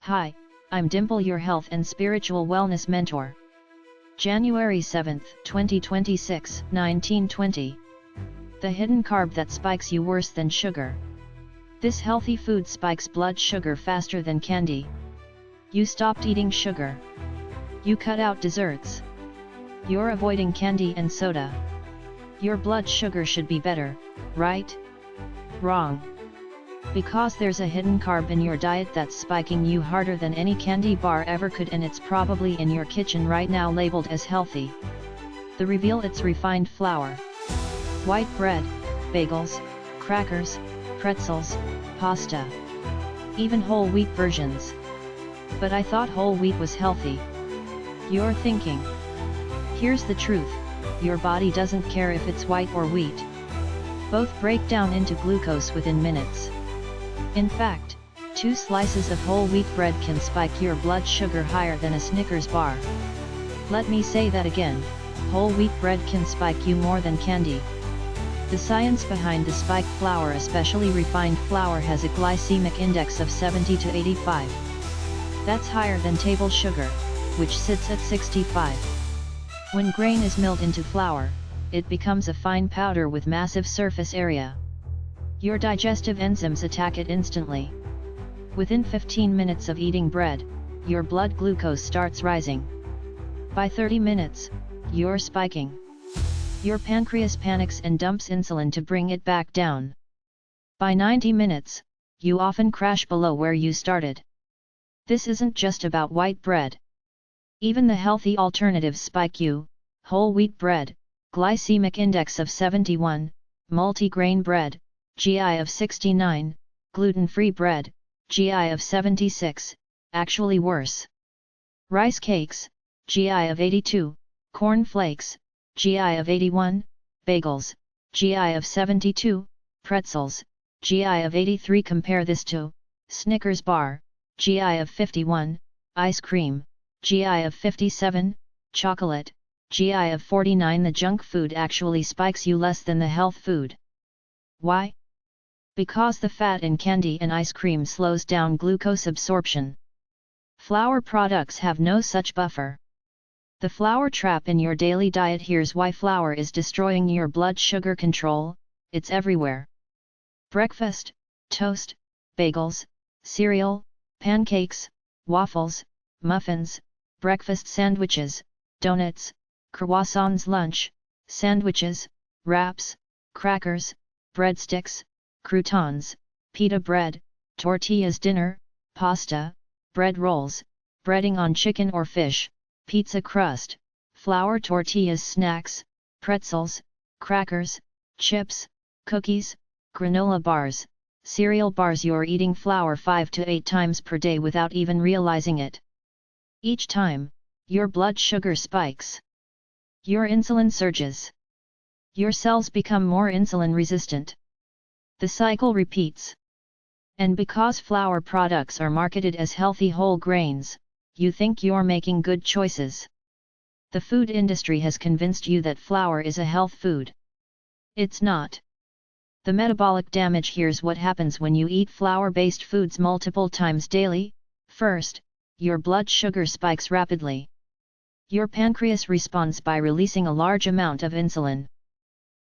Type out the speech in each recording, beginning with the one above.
Hi, I'm Dimple, your health and spiritual wellness mentor. January 7, 2026, 1920. The hidden carb that spikes you worse than sugar. This healthy food spikes blood sugar faster than candy. You stopped eating sugar. You cut out desserts. You're avoiding candy and soda. Your blood sugar should be better, right? Wrong. Because there's a hidden carb in your diet that's spiking you harder than any candy bar ever could, and it's probably in your kitchen right now labeled as healthy. The reveal: it's refined flour. White bread, bagels, crackers, pretzels, pasta. Even whole wheat versions. But I thought whole wheat was healthy. You're thinking. Here's the truth, your body doesn't care if it's white or wheat. Both break down into glucose within minutes. In fact, 2 slices of whole wheat bread can spike your blood sugar higher than a Snickers bar. Let me say that again, whole wheat bread can spike you more than candy. The science behind the spike flour, especially refined flour, has a glycemic index of 70 to 85. That's higher than table sugar, which sits at 65. When grain is milled into flour, it becomes a fine powder with massive surface area. Your digestive enzymes attack it instantly. Within 15 minutes of eating bread, your blood glucose starts rising. By 30 minutes, you're spiking. Your pancreas panics and dumps insulin to bring it back down. By 90 minutes, you often crash below where you started. This isn't just about white bread. Even the healthy alternatives spike you: whole wheat bread, glycemic index of 71, multigrain bread, GI of 69, gluten-free bread, GI of 76, actually worse. Rice cakes, GI of 82, corn flakes, GI of 81, bagels, GI of 72, pretzels, GI of 83. Compare this to Snickers bar, GI of 51, ice cream, GI of 57, chocolate, GI of 49. The junk food actually spikes you less than the health food. Why? Because the fat in candy and ice cream slows down glucose absorption. Flour products have no such buffer. The flour trap in your daily diet. Here's why flour is destroying your blood sugar control: it's everywhere. Breakfast, toast, bagels, cereal, pancakes, waffles, muffins, breakfast sandwiches, donuts, croissants. Lunch, sandwiches, wraps, crackers, breadsticks, croutons, pita bread, tortillas. Dinner, pasta, bread rolls, breading on chicken or fish, pizza crust, flour tortillas. Snacks, pretzels, crackers, chips, cookies, granola bars, cereal bars. You're eating flour 5 to 8 times per day without even realizing it. Each time, your blood sugar spikes. Your insulin surges. Your cells become more insulin resistant. The cycle repeats. And because flour products are marketed as healthy whole grains, you think you're making good choices. The food industry has convinced you that flour is a health food. It's not. The metabolic damage: here's what happens when you eat flour-based foods multiple times daily. First, your blood sugar spikes rapidly. Your pancreas responds by releasing a large amount of insulin.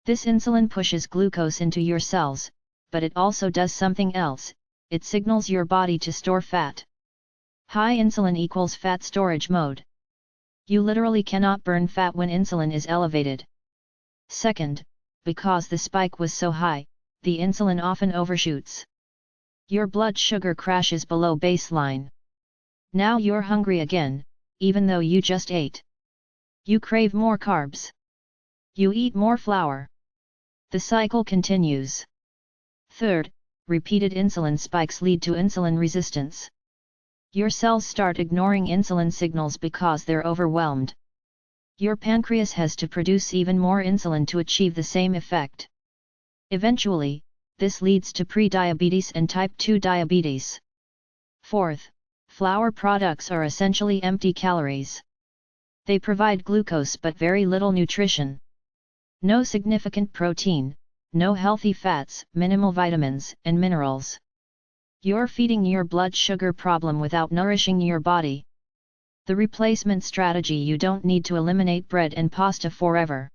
This insulin pushes glucose into your cells, but it also does something else: it signals your body to store fat. High insulin equals fat storage mode. You literally cannot burn fat when insulin is elevated. Second, because the spike was so high, the insulin often overshoots. Your blood sugar crashes below baseline. Now you're hungry again, even though you just ate. You crave more carbs. You eat more flour. The cycle continues. Third, repeated insulin spikes lead to insulin resistance. Your cells start ignoring insulin signals because they're overwhelmed. Your pancreas has to produce even more insulin to achieve the same effect. Eventually, this leads to pre-diabetes and type 2 diabetes. Fourth, flour products are essentially empty calories. They provide glucose but very little nutrition. No significant protein, no healthy fats, minimal vitamins and minerals. You're feeding your blood sugar problem without nourishing your body. The replacement strategy: you don't need to eliminate bread and pasta forever.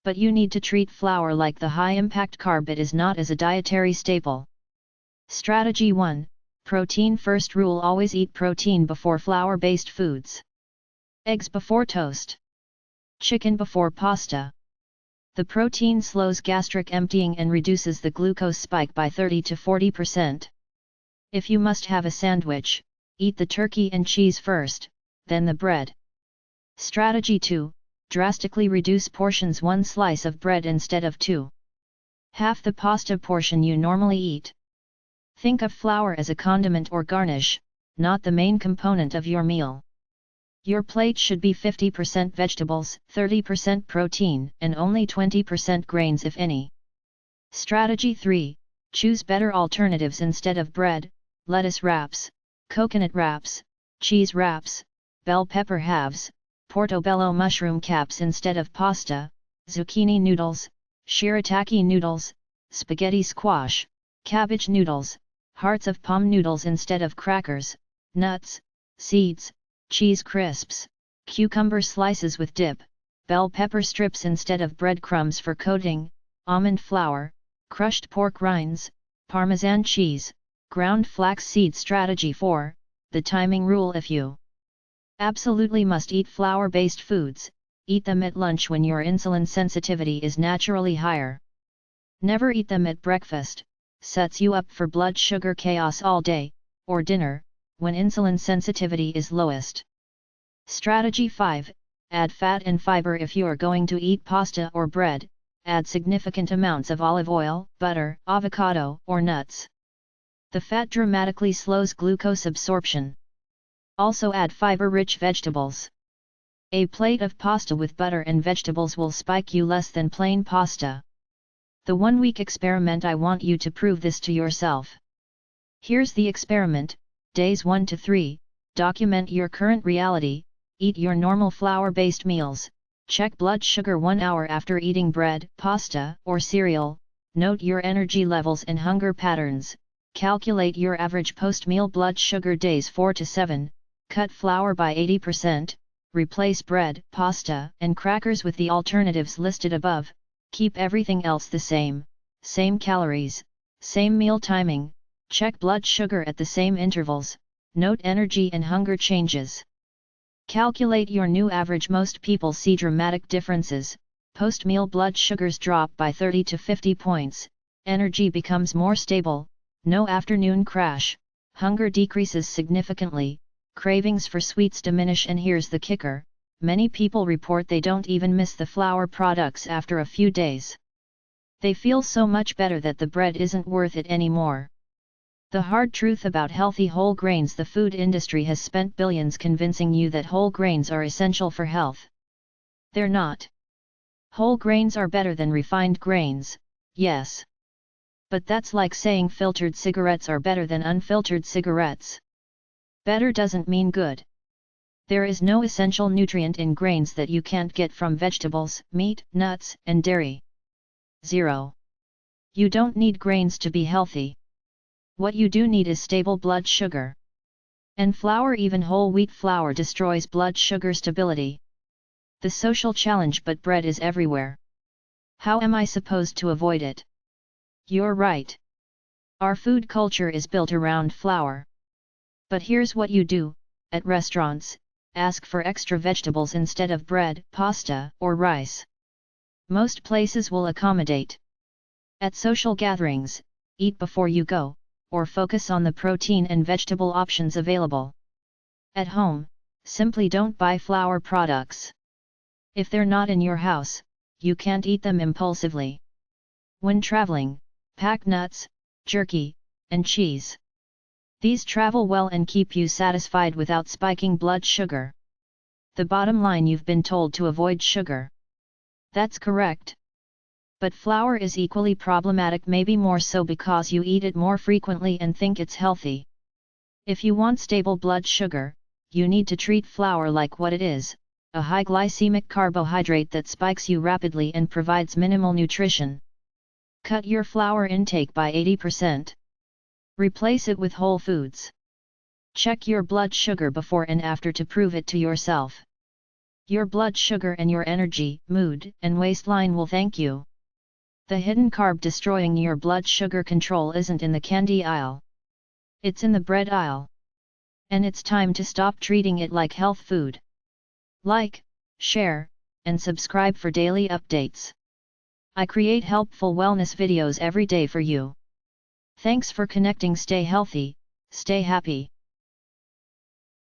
But you need to treat flour like the high-impact carb it is not as a dietary staple. Strategy 1. Protein first rule: always eat protein before flour-based foods. Eggs before toast. Chicken before pasta. The protein slows gastric emptying and reduces the glucose spike by 30 to 40%. If you must have a sandwich, eat the turkey and cheese first, then the bread. Strategy 2. Drastically reduce portions: 1 slice of bread instead of 2. Half the pasta portion you normally eat. Think of flour as a condiment or garnish, not the main component of your meal. Your plate should be 50% vegetables, 30% protein, and only 20% grains if any. Strategy 3. Choose better alternatives instead of bread: lettuce wraps, coconut wraps, cheese wraps, bell pepper halves, portobello mushroom caps instead of pasta, zucchini noodles, shirataki noodles, spaghetti squash, cabbage noodles, hearts of palm noodles instead of crackers, nuts, seeds, cheese crisps, cucumber slices with dip, bell pepper strips instead of breadcrumbs for coating, almond flour, crushed pork rinds, Parmesan cheese, ground flax seed. Strategy 4. The timing rule: if you absolutely must eat flour-based foods, eat them at lunch when your insulin sensitivity is naturally higher. Never eat them at breakfast, sets you up for blood sugar chaos all day, or dinner, when insulin sensitivity is lowest. Strategy 5. Add fat and fiber: if you are going to eat pasta or bread, add significant amounts of olive oil, butter, avocado, or nuts. The fat dramatically slows glucose absorption. Also add fiber-rich vegetables. A plate of pasta with butter and vegetables will spike you less than plain pasta. The 1-week experiment: I want you to prove this to yourself. Here's the experiment. Days 1 to 3, document your current reality, eat your normal flour-based meals, check blood sugar 1 hour after eating bread, pasta, or cereal, note your energy levels and hunger patterns, calculate your average post-meal blood sugar. Days 4 to 7, cut flour by 80%, replace bread, pasta, and crackers with the alternatives listed above, keep everything else the same calories, same meal timing, check blood sugar at the same intervals, note energy and hunger changes. Calculate your new average. Most people see dramatic differences: post-meal blood sugars drop by 30 to 50 points, energy becomes more stable, no afternoon crash, hunger decreases significantly, cravings for sweets diminish, and here's the kicker: many people report they don't even miss the flour products after a few days. They feel so much better that the bread isn't worth it anymore. The hard truth about healthy whole grains: the food industry has spent billions convincing you that whole grains are essential for health. They're not. Whole grains are better than refined grains, yes. But that's like saying filtered cigarettes are better than unfiltered cigarettes. Better doesn't mean good. There is no essential nutrient in grains that you can't get from vegetables, meat, nuts, and dairy. 0. You don't need grains to be healthy. What you do need is stable blood sugar. And flour, even whole wheat flour, destroys blood sugar stability. The social challenge: but bread is everywhere. How am I supposed to avoid it? You're right. Our food culture is built around flour. But here's what you do: at restaurants, ask for extra vegetables instead of bread, pasta, or rice. Most places will accommodate. At social gatherings, eat before you go, or focus on the protein and vegetable options available. At home, simply don't buy flour products. If they're not in your house, you can't eat them impulsively. When traveling, pack nuts, jerky, and cheese. These travel well and keep you satisfied without spiking blood sugar. The bottom line: you've been told to avoid sugar. That's correct. But flour is equally problematic, maybe more so because you eat it more frequently and think it's healthy. If you want stable blood sugar, you need to treat flour like what it is: a high glycemic carbohydrate that spikes you rapidly and provides minimal nutrition. Cut your flour intake by 80%. Replace it with whole foods. Check your blood sugar before and after to prove it to yourself. Your blood sugar and your energy, mood, and waistline will thank you. The hidden carb destroying your blood sugar control isn't in the candy aisle. It's in the bread aisle. And it's time to stop treating it like health food. Like, share, and subscribe for daily updates. I create helpful wellness videos every day for you. Thanks for connecting. Stay healthy, stay happy.